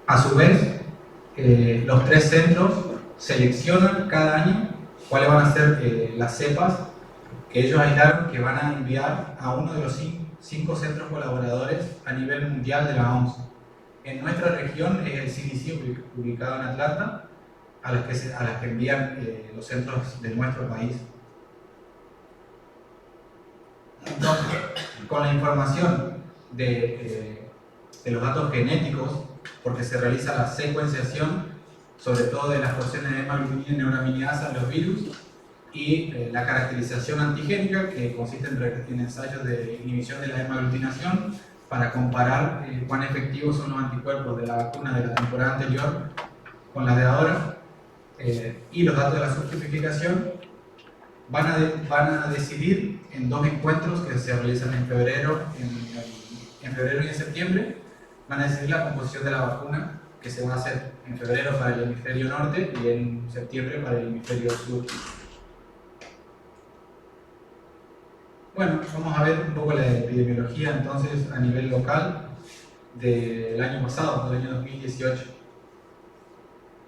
A su vez, los tres centros seleccionan cada año cuáles van a ser las cepas que ellos aislaron que van a enviar a uno de los cinco centros colaboradores a nivel mundial de la OMS. En nuestra región es el CDC ubicado en Atlanta, a las que envían los centros de nuestro país. Entonces, con la información de los datos genéticos, porque se realiza la secuenciación, sobre todo de las porciones de hemaglutinina y neuraminidasa de los virus, y la caracterización antigénica, que consiste en ensayos de inhibición de la hemaglutinación, para comparar cuán efectivos son los anticuerpos de la vacuna de la temporada anterior con la de ahora, y los datos de la subtipificación van a decidir en dos encuentros que se realizan en febrero y en septiembre, van a decidir la composición de la vacuna que se va a hacer en febrero para el hemisferio norte y en septiembre para el hemisferio sur. Bueno, vamos a ver un poco la epidemiología entonces a nivel local del año pasado, del año 2018.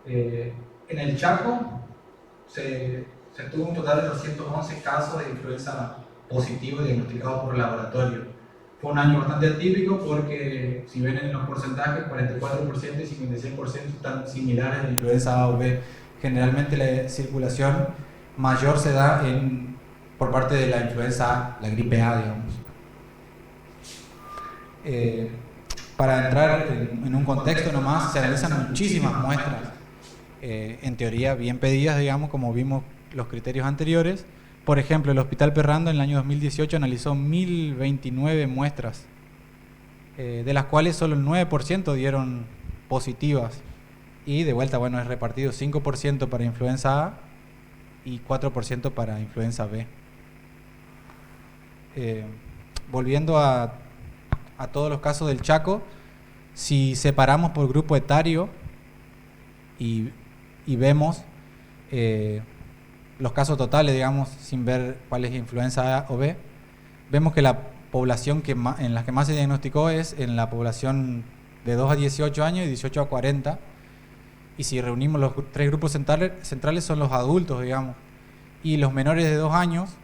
En el Chaco se tuvo un total de 211 casos de influenza positivos diagnosticados por laboratorio. Fue un año bastante atípico porque, si ven en los porcentajes, 44% y 56% están similares de influenza A o B. Generalmente la circulación mayor se da por parte de la influenza A, la gripe A, digamos. Para entrar en un contexto nomás, se analizan muchísimas muestras, en teoría bien pedidas, digamos, como vimos los criterios anteriores. Por ejemplo, el Hospital Perrando en el año 2018 analizó 1029 muestras, de las cuales solo el 9% dieron positivas. Y de vuelta, bueno, es repartido 5% para influenza A y 4% para influenza B. Volviendo a todos los casos del Chaco, si separamos por grupo etario y vemos los casos totales, digamos, sin ver cuál es influenza A o B, vemos que la población en la que más se diagnosticó es en la población de 2 a 18 años y 18 a 40, y si reunimos los tres grupos centrales son los adultos, digamos, y los menores de 2 años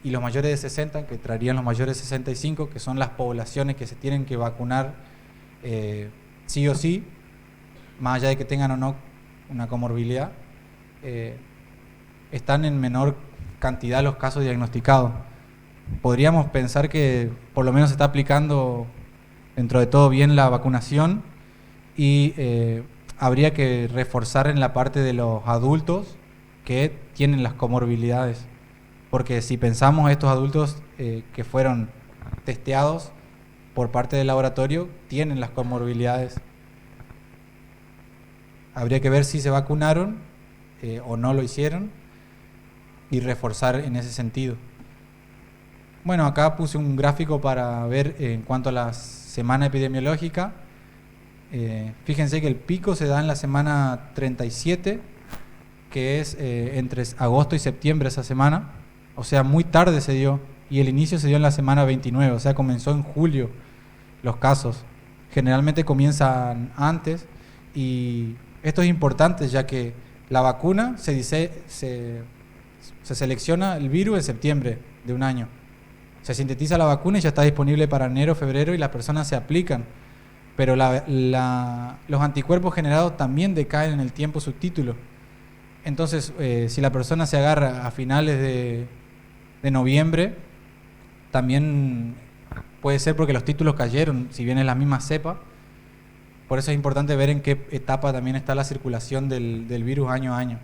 y los mayores de 60, que traerían los mayores de 65, que son las poblaciones que se tienen que vacunar sí o sí, más allá de que tengan o no una comorbilidad, están en menor cantidad los casos diagnosticados. Podríamos pensar que por lo menos se está aplicando dentro de todo bien la vacunación, y habría que reforzar en la parte de los adultos que tienen las comorbilidades, porque si pensamos estos adultos que fueron testeados por parte del laboratorio tienen las comorbilidades, habría que ver si se vacunaron o no lo hicieron y reforzar en ese sentido. Bueno, acá puse un gráfico para ver en cuanto a la semana epidemiológica. Fíjense que el pico se da en la semana 37, que es entre agosto y septiembre esa semana, o sea, muy tarde se dio, y el inicio se dio en la semana 29, o sea, comenzó en julio los casos. Generalmente comienzan antes, y esto es importante ya que la vacuna se selecciona el virus en septiembre de un año. Se sintetiza la vacuna y ya está disponible para enero, febrero, y las personas se aplican. Pero los anticuerpos generados también decaen en el tiempo subtítulo. Entonces, si la persona se agarra a finales de noviembre, también puede ser porque los títulos cayeron, si bien es la misma cepa. Por eso es importante ver en qué etapa también está la circulación del virus año a año.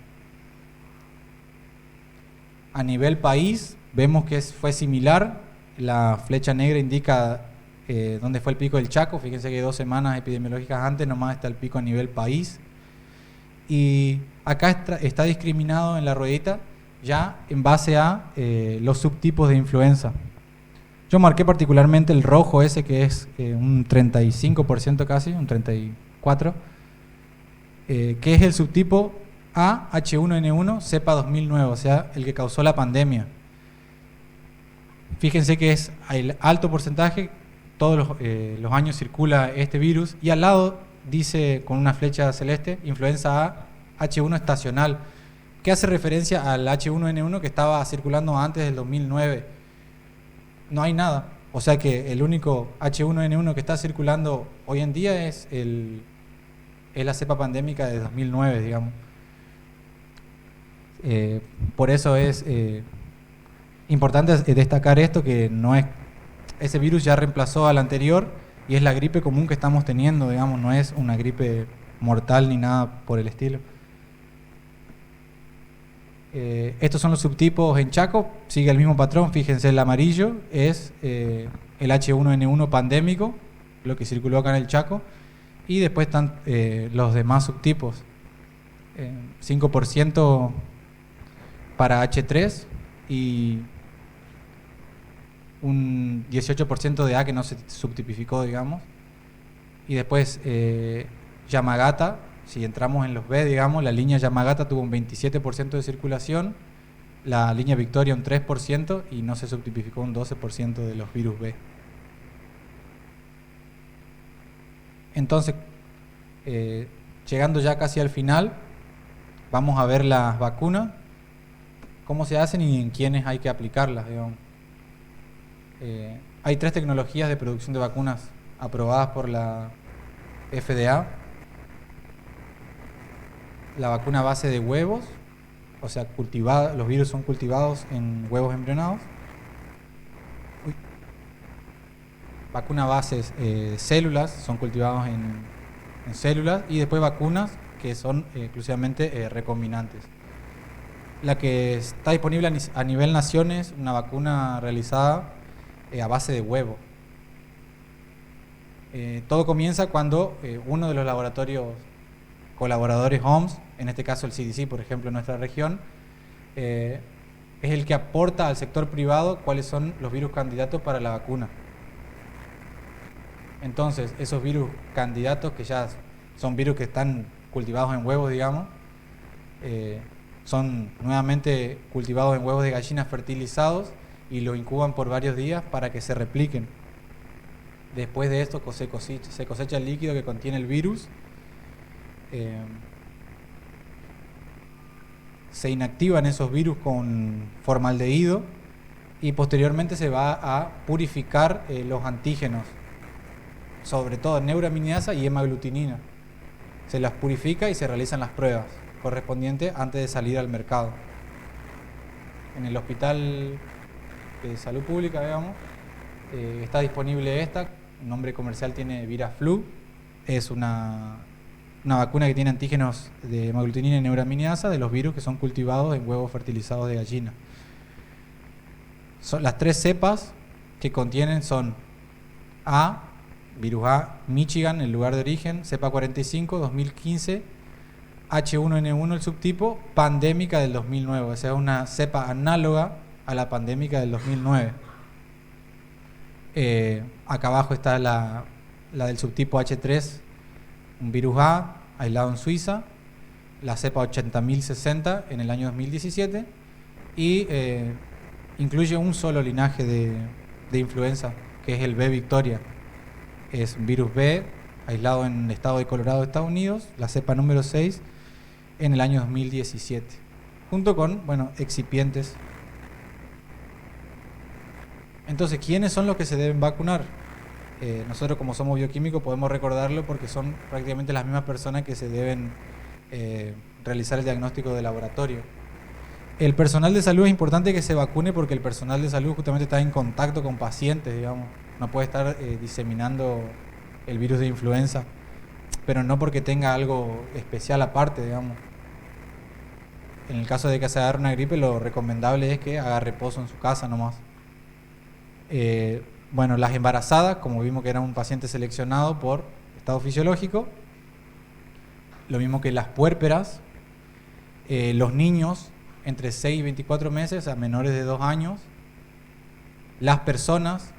A nivel país, vemos que fue similar. La flecha negra indica dónde fue el pico del Chaco. Fíjense que 2 semanas epidemiológicas antes nomás está el pico a nivel país. Y acá está discriminado en la ruedita ya en base a los subtipos de influenza. Yo marqué particularmente el rojo ese, que es un 35% casi, un 34%, que es el subtipo A H1N1 cepa 2009, o sea, el que causó la pandemia. Fíjense que es el alto porcentaje, todos los años circula este virus, y al lado dice con una flecha celeste, influenza A, H1 estacional, que hace referencia al H1N1 que estaba circulando antes del 2009. No hay nada. O sea que el único H1N1 que está circulando hoy en día es la cepa pandémica de 2009, digamos. Por eso es importante destacar esto, que no es, ese virus ya reemplazó al anterior y es la gripe común que estamos teniendo, digamos, no es una gripe mortal ni nada por el estilo. Estos son los subtipos en Chaco, sigue el mismo patrón, fíjense, el amarillo es el H1N1 pandémico, lo que circuló acá en el Chaco, y después están los demás subtipos. 5% para H3 y un 18% de A que no se subtipificó, digamos. Y después Yamagata, si entramos en los B, digamos, la línea Yamagata tuvo un 27% de circulación, la línea Victoria un 3% y no se subtipificó un 12% de los virus B. Entonces, llegando ya casi al final, vamos a ver las vacunas, cómo se hacen y en quiénes hay que aplicarlas, digamos. Hay 3 tecnologías de producción de vacunas aprobadas por la FDA. La vacuna a base de huevos, o sea, los virus son cultivados en huevos embrionados. Vacuna a base células, son cultivados en células. Y después vacunas que son exclusivamente recombinantes. La que está disponible a nivel nación es una vacuna realizada a base de huevo. Todo comienza cuando uno de los laboratorios colaboradores OMS, en este caso el CDC, por ejemplo, en nuestra región, es el que aporta al sector privado cuáles son los virus candidatos para la vacuna. Entonces, esos virus candidatos, que ya son virus que están cultivados en huevos, digamos, son nuevamente cultivados en huevos de gallinas fertilizados y los incuban por varios días para que se repliquen. Después de esto se cosecha el líquido que contiene el virus. Se inactivan esos virus con formaldehído y posteriormente se va a purificar los antígenos, sobre todo neuraminidasa y hemaglutinina. Se las purifica y se realizan las pruebas correspondientes antes de salir al mercado. En el Hospital de Salud Pública, digamos, está disponible esta. El nombre comercial tiene Viraflu. Es una vacuna que tiene antígenos de hemaglutinina y neuraminidasa de los virus que son cultivados en huevos fertilizados de gallina. Las 3 cepas que contienen son A, virus A, Michigan, el lugar de origen, cepa 45, 2015, H1N1, el subtipo, pandémica del 2009, o sea, una cepa análoga a la pandémica del 2009. Acá abajo está la del subtipo H3, un virus A, aislado en Suiza, la cepa 80.060 en el año 2017, y incluye un solo linaje de influenza, que es el B Victoria. Es un virus B, aislado en el estado de Colorado, Estados Unidos, la cepa número 6, en el año 2017, junto con, excipientes. Entonces, ¿quiénes son los que se deben vacunar? Nosotros, como somos bioquímicos, podemos recordarlo porque son prácticamente las mismas personas que se deben realizar el diagnóstico de laboratorio. El personal de salud es importante que se vacune porque el personal de salud justamente está en contacto con pacientes, digamos. No puede estar diseminando el virus de influenza, pero no porque tenga algo especial aparte, digamos. En el caso de que se agarre una gripe, lo recomendable es que haga reposo en su casa nomás. Las embarazadas, como vimos que era un paciente seleccionado por estado fisiológico, lo mismo que las puérperas, los niños entre 6 y 24 meses, a menores de 2 años, las personas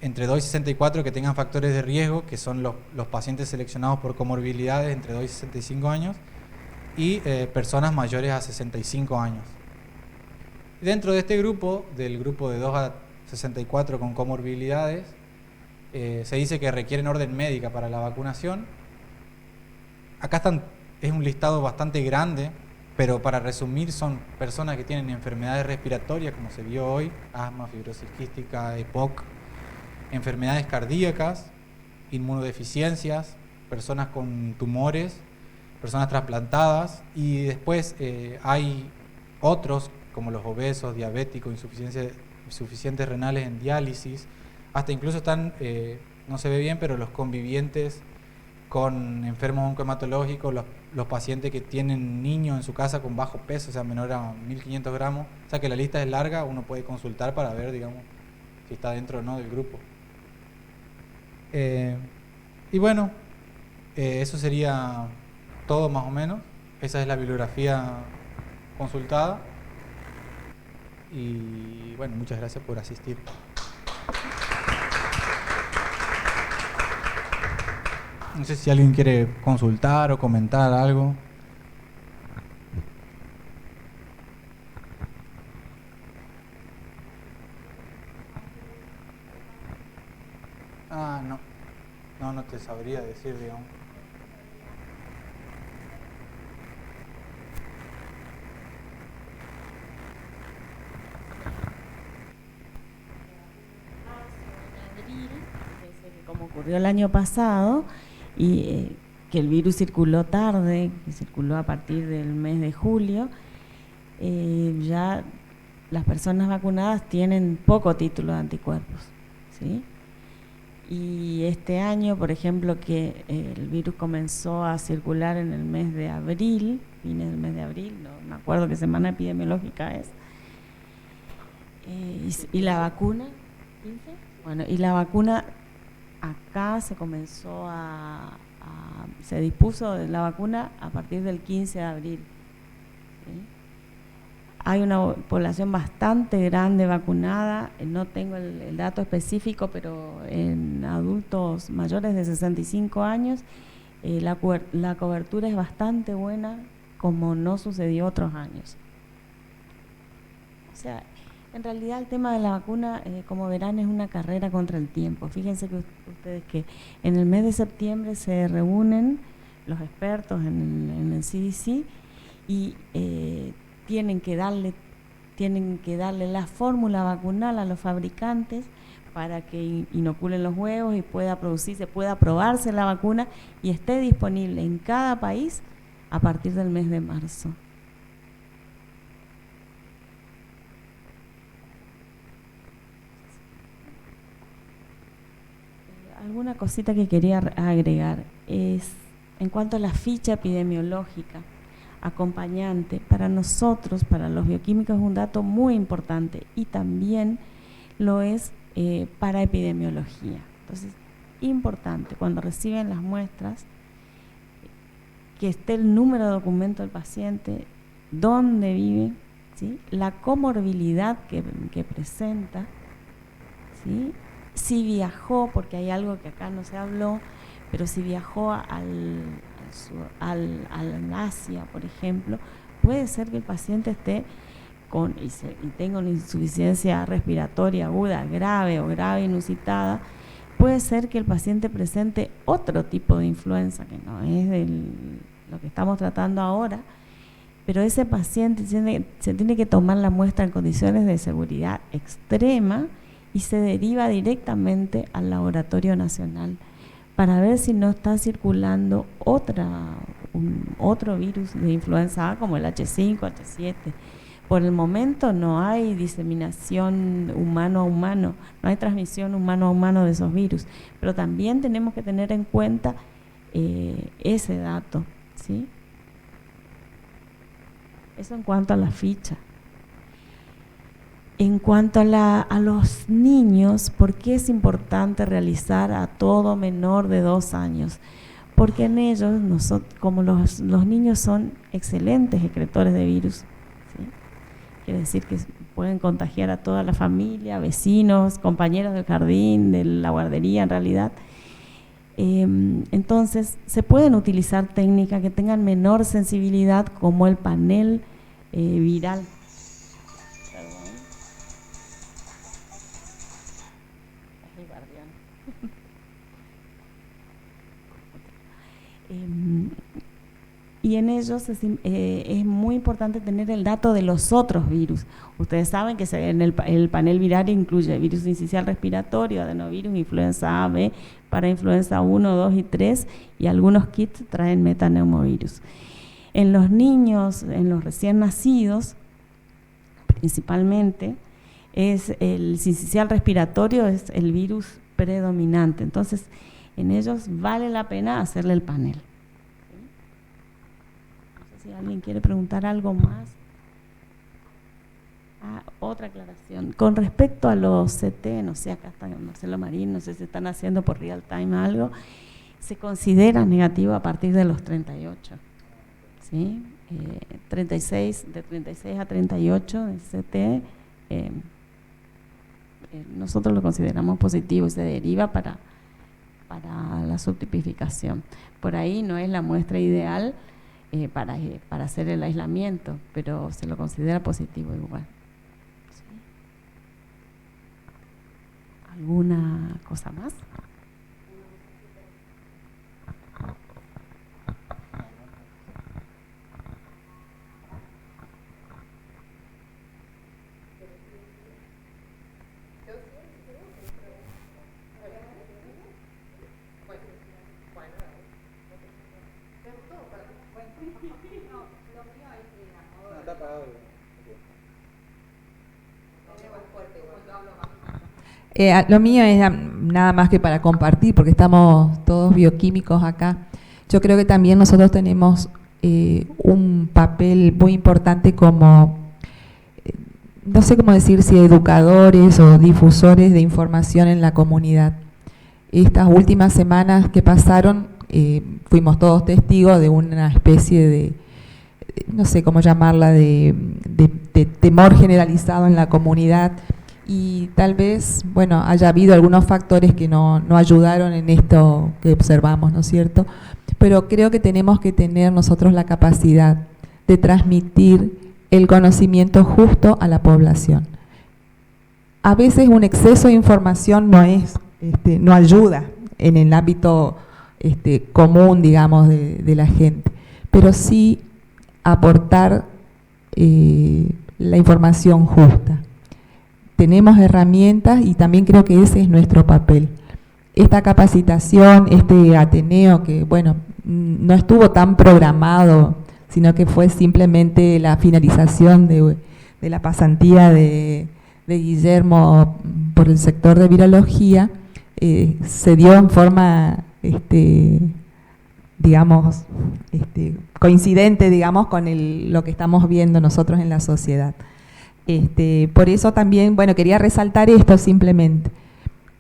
entre 2 y 64 que tengan factores de riesgo, que son los pacientes seleccionados por comorbilidades entre 2 y 65 años, y personas mayores a 65 años. Dentro de este grupo, del grupo de 2 a 64 con comorbilidades, se dice que requieren orden médica para la vacunación acá es un listado bastante grande, pero para resumir son personas que tienen enfermedades respiratorias, como se vio hoy, asma, fibrosis quística, EPOC, enfermedades cardíacas, inmunodeficiencias, personas con tumores, personas trasplantadas, y después hay otros como los obesos, diabéticos, insuficientes renales en diálisis, hasta incluso están, no se ve bien, pero los convivientes con enfermos oncohematológicos, los pacientes que tienen niños en su casa con bajo peso, o sea, menor a 1500 gramos, o sea que la lista es larga, uno puede consultar para ver, digamos, si está dentro o no del grupo. Y bueno, eso sería todo más o menos. Esa es la bibliografía consultada. Y bueno, muchas gracias por asistir. No sé si alguien quiere consultar o comentar algo. Ah, no. No te sabría decir, digamos. Como ocurrió el año pasado, y que el virus circuló tarde, que circuló a partir del mes de julio, ya las personas vacunadas tienen poco título de anticuerpos, ¿sí? Y este año, por ejemplo, que el virus comenzó a circular en el mes de abril, fines del mes de abril, no me acuerdo qué semana epidemiológica es, y la vacuna, bueno, y la vacuna acá se comenzó se dispuso de la vacuna a partir del 15 de abril. ¿Sí? Hay una población bastante grande vacunada, no tengo el dato específico, pero en adultos mayores de 65 años la cobertura es bastante buena, como no sucedió otros años. O sea, en realidad el tema de la vacuna, como verán, es una carrera contra el tiempo. Fíjense que ustedes que en el mes de septiembre se reúnen los expertos en el CDC y tienen que darle la fórmula vacunal a los fabricantes para que inoculen los huevos y pueda aprobarse la vacuna y esté disponible en cada país a partir del mes de marzo. Alguna cosita que quería agregar es en cuanto a la ficha epidemiológica acompañante. Para nosotros, para los bioquímicos, es un dato muy importante y también lo es para epidemiología. Entonces, importante cuando reciben las muestras que esté el número de documento del paciente, dónde vive, ¿sí? La comorbilidad que presenta, ¿sí? Si viajó, porque hay algo que acá no se habló, pero si viajó al Asia, por ejemplo, puede ser que el paciente esté y tenga una insuficiencia respiratoria aguda grave o grave inusitada. Puede ser que el paciente presente otro tipo de influenza, que no es lo que estamos tratando ahora, pero ese paciente se tiene que tomar la muestra en condiciones de seguridad extrema y se deriva directamente al laboratorio nacional para ver si no está circulando otro virus de influenza A como el H5, H7. Por el momento no hay diseminación humano a humano, no hay transmisión humano a humano de esos virus, pero también tenemos que tener en cuenta ese dato, ¿sí? Eso en cuanto a la ficha. En cuanto a los niños, ¿por qué es importante realizar a todo menor de 2 años? Porque en ellos, como los niños son excelentes excretores de virus, ¿sí? Quiere decir que pueden contagiar a toda la familia, vecinos, compañeros del jardín, de la guardería en realidad. Entonces, se pueden utilizar técnicas que tengan menor sensibilidad, como el panel viral. y en ellos es muy importante tener el dato de los otros virus. Ustedes saben que en el panel viral incluye virus sincicial respiratorio, adenovirus, influenza A, B, para influenza 1, 2 y 3, y algunos kits traen metaneumovirus. En los niños, en los recién nacidos, principalmente, es el sincicial respiratorio, es el virus predominante. Entonces, en ellos vale la pena hacerle el panel. No sé si alguien quiere preguntar algo más. Otra aclaración. Con respecto a los CT, no sé, acá está Marcelo Marín, no sé si están haciendo por real time algo, se considera negativo a partir de los 38. ¿Sí? 36, de 36 a 38 de CT, nosotros lo consideramos positivo y se deriva para la subtipificación. Por ahí no es la muestra ideal para hacer el aislamiento, pero se lo considera positivo igual. ¿Sí? ¿Alguna cosa más? Lo mío es nada más que para compartir, porque estamos todos bioquímicos acá. Yo creo que también nosotros tenemos un papel muy importante como, no sé cómo decir, si educadores o difusores de información en la comunidad. Estas últimas semanas que pasaron, fuimos todos testigos de una especie de, no sé cómo llamarla, de temor generalizado en la comunidad, y tal vez, bueno, haya habido algunos factores que no ayudaron en esto que observamos, ¿no es cierto? Pero creo que tenemos que tener nosotros la capacidad de transmitir el conocimiento justo a la población. A veces un exceso de información no ayuda en el ámbito común, digamos, de la gente, pero sí aportar la información justa. Tenemos herramientas y también creo que ese es nuestro papel. Esta capacitación, este Ateneo que, bueno, no estuvo tan programado, sino que fue simplemente la finalización de la pasantía de Guillermo por el sector de virología, se dio en forma, digamos, coincidente, digamos, con lo que estamos viendo nosotros en la sociedad. Por eso también, bueno, quería resaltar esto simplemente.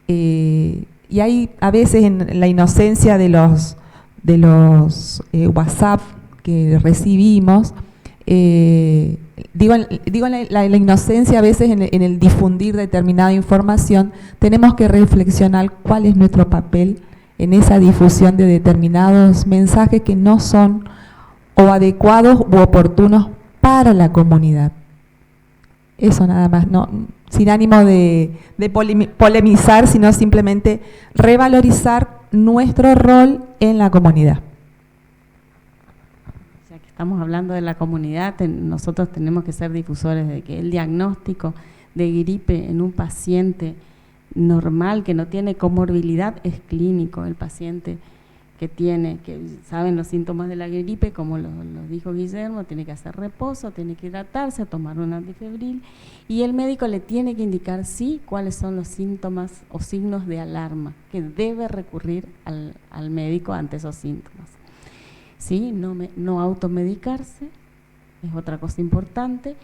Y hay a veces en la inocencia de los WhatsApp que recibimos, digo la inocencia a veces en el difundir determinada información, tenemos que reflexionar cuál es nuestro papel en esa difusión de determinados mensajes que no son o adecuados u oportunos para la comunidad. Eso nada más, no, sin ánimo de polemizar, sino simplemente revalorizar nuestro rol en la comunidad. Ya que estamos hablando de la comunidad, nosotros tenemos que ser difusores de que el diagnóstico de gripe en un paciente normal que no tiene comorbilidad es clínico. El paciente que saben los síntomas de la gripe, como lo dijo Guillermo, tiene que hacer reposo, tiene que hidratarse, tomar un antifebril, y el médico le tiene que indicar sí cuáles son los síntomas o signos de alarma, que debe recurrir al médico ante esos síntomas. ¿Sí? No automedicarse, es otra cosa importante.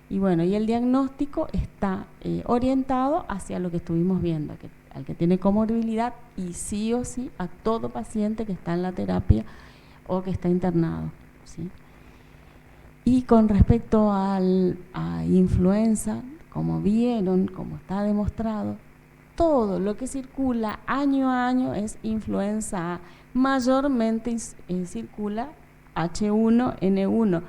Y bueno, y el diagnóstico está orientado hacia lo que estuvimos viendo, al que tiene comorbilidad y sí o sí a todo paciente que está en la terapia o que está internado, ¿sí? Y con respecto a influenza, como vieron, como está demostrado, todo lo que circula año a año es influenza A. Mayormente circula H1N1.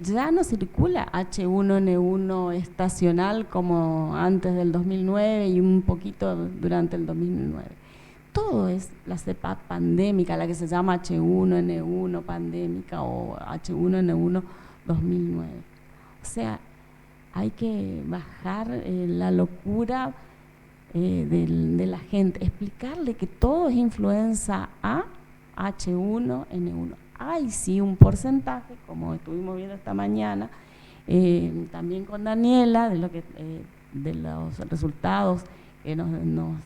Ya no circula H1N1 estacional como antes del 2009 y un poquito durante el 2009. todo es la cepa pandémica, la que se llama H1N1 pandémica o H1N1 2009. O sea, hay que bajar la locura de la gente, explicarle que todo es influenza A, H1N1. Hay sí un porcentaje, como estuvimos viendo esta mañana, también con Daniela, de los resultados que nos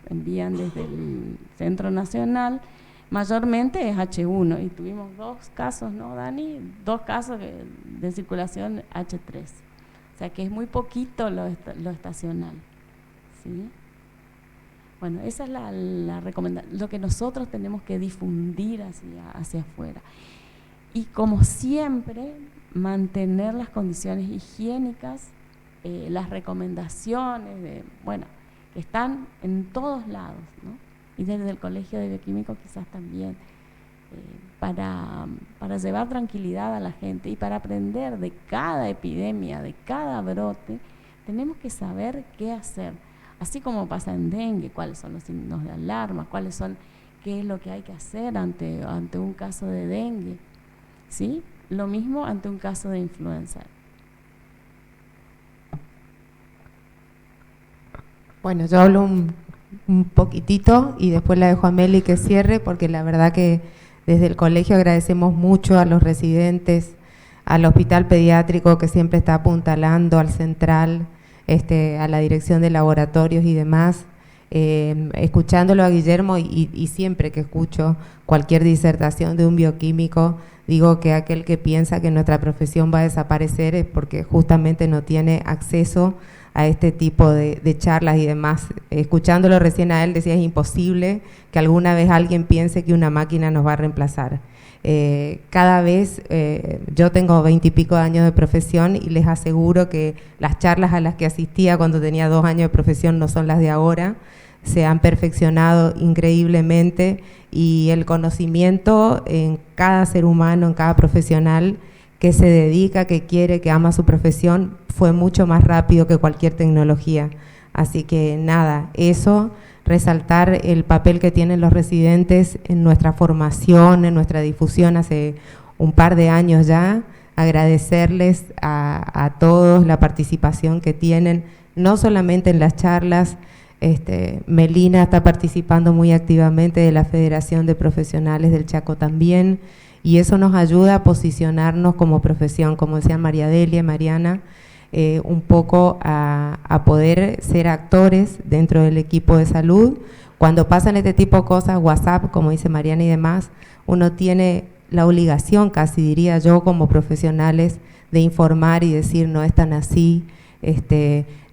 envían desde el Centro Nacional, mayormente es H1, y tuvimos 2 casos, ¿no, Dani? 2 casos de circulación H3. O sea que es muy poquito lo estacional, ¿sí? Bueno, esa es la recomendación, lo que nosotros tenemos que difundir hacia afuera. Y como siempre, mantener las condiciones higiénicas, las recomendaciones, que están en todos lados, ¿no? Y desde el Colegio de Bioquímicos quizás también, para llevar tranquilidad a la gente y para aprender de cada epidemia, de cada brote, tenemos que saber qué hacer. Así como pasa en dengue, cuáles son los signos de alarma, qué es lo que hay que hacer ante un caso de dengue, ¿sí? Lo mismo ante un caso de influenza. Bueno, yo hablo un poquitito y después la dejo a Meli que cierre, porque la verdad que desde el colegio agradecemos mucho a los residentes, al hospital pediátrico que siempre está apuntalando, al central, a la dirección de laboratorios y demás. Escuchándolo a Guillermo y siempre que escucho cualquier disertación de un bioquímico, digo que aquel que piensa que nuestra profesión va a desaparecer es porque justamente no tiene acceso a este tipo de charlas y demás. Escuchándolo recién a él decía, es imposible que alguna vez alguien piense que una máquina nos va a reemplazar. Cada vez, yo tengo 20 y pico de años de profesión y les aseguro que las charlas a las que asistía cuando tenía 2 años de profesión no son las de ahora, se han perfeccionado increíblemente y el conocimiento en cada ser humano, en cada profesional que se dedica, que quiere, que ama su profesión, fue mucho más rápido que cualquier tecnología. Así que nada, eso, resaltar el papel que tienen los residentes en nuestra formación, en nuestra difusión hace un par de años ya, agradecerles a todos la participación que tienen, no solamente en las charlas. Melina está participando muy activamente de la Federación de Profesionales del Chaco también, y eso nos ayuda a posicionarnos como profesión, como decían María Delia y Mariana, un poco a poder ser actores dentro del equipo de salud. Cuando pasan este tipo de cosas, WhatsApp, como dice Mariana y demás, uno tiene la obligación, casi diría yo, como profesionales, de informar y decir, no es tan así.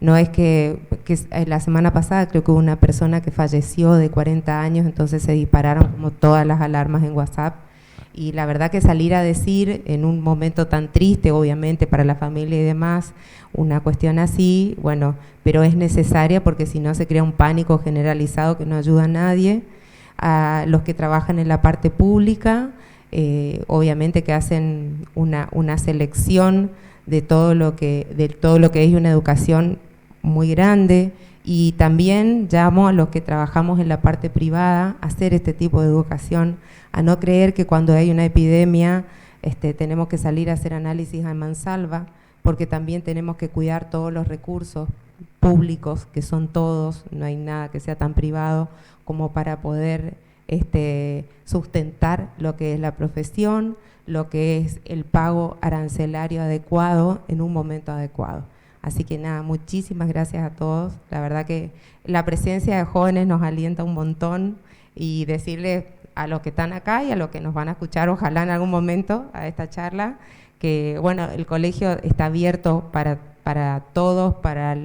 No es que la semana pasada creo que hubo una persona que falleció de 40 años, entonces se dispararon como todas las alarmas en WhatsApp. Y la verdad que salir a decir en un momento tan triste, obviamente, para la familia y demás, una cuestión así, bueno, pero es necesaria porque si no se crea un pánico generalizado que no ayuda a nadie. A los que trabajan en la parte pública, obviamente que hacen una selección de todo lo que es una educación muy grande, y también llamo a los que trabajamos en la parte privada a hacer este tipo de educación, a no creer que cuando hay una epidemia tenemos que salir a hacer análisis a mansalva, porque también tenemos que cuidar todos los recursos públicos, que son todos, no hay nada que sea tan privado como para poder sustentar lo que es la profesión, lo que es el pago arancelario adecuado en un momento adecuado. Así que nada, muchísimas gracias a todos. La verdad que la presencia de jóvenes nos alienta un montón, y decirles a los que están acá y a los que nos van a escuchar, ojalá en algún momento a esta charla, que bueno, el colegio está abierto para todos, para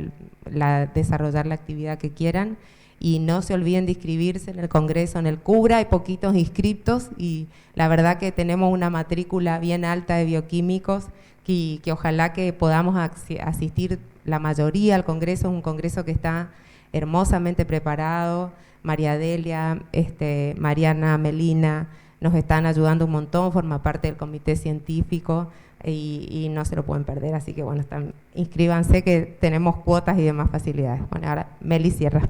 desarrollar la actividad que quieran. Y no se olviden de inscribirse en el Congreso, en el CUBRA, hay poquitos inscriptos y la verdad que tenemos una matrícula bien alta de bioquímicos que ojalá que podamos asistir la mayoría al Congreso. Es un Congreso que está hermosamente preparado. María Delia, Mariana, Melina nos están ayudando un montón, forma parte del comité científico y no se lo pueden perder. Así que bueno, inscríbanse que tenemos cuotas y demás facilidades. Bueno, ahora Meli cierra.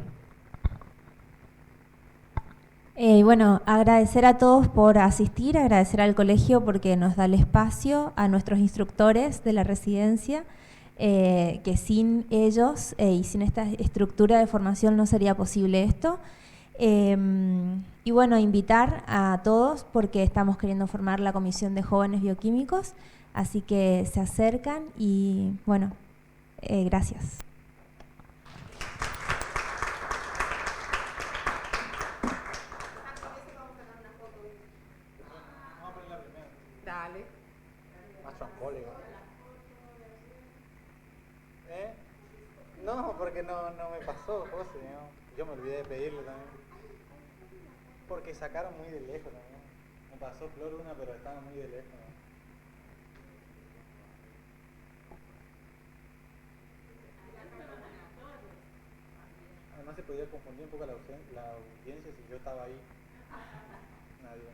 Bueno, agradecer a todos por asistir, agradecer al colegio porque nos da el espacio, a nuestros instructores de la residencia, que sin ellos y sin esta estructura de formación no sería posible esto. Y bueno, invitar a todos porque estamos queriendo formar la Comisión de Jóvenes Bioquímicos, así que se acercan y bueno, gracias. Dale. No, porque no me pasó, José, ¿no? Yo me olvidé de pedirle también. Porque sacaron muy de lejos también. Me pasó flor una, pero estaba muy de lejos, ¿no? Además se podía confundir un poco la audiencia si yo estaba ahí. Nadie.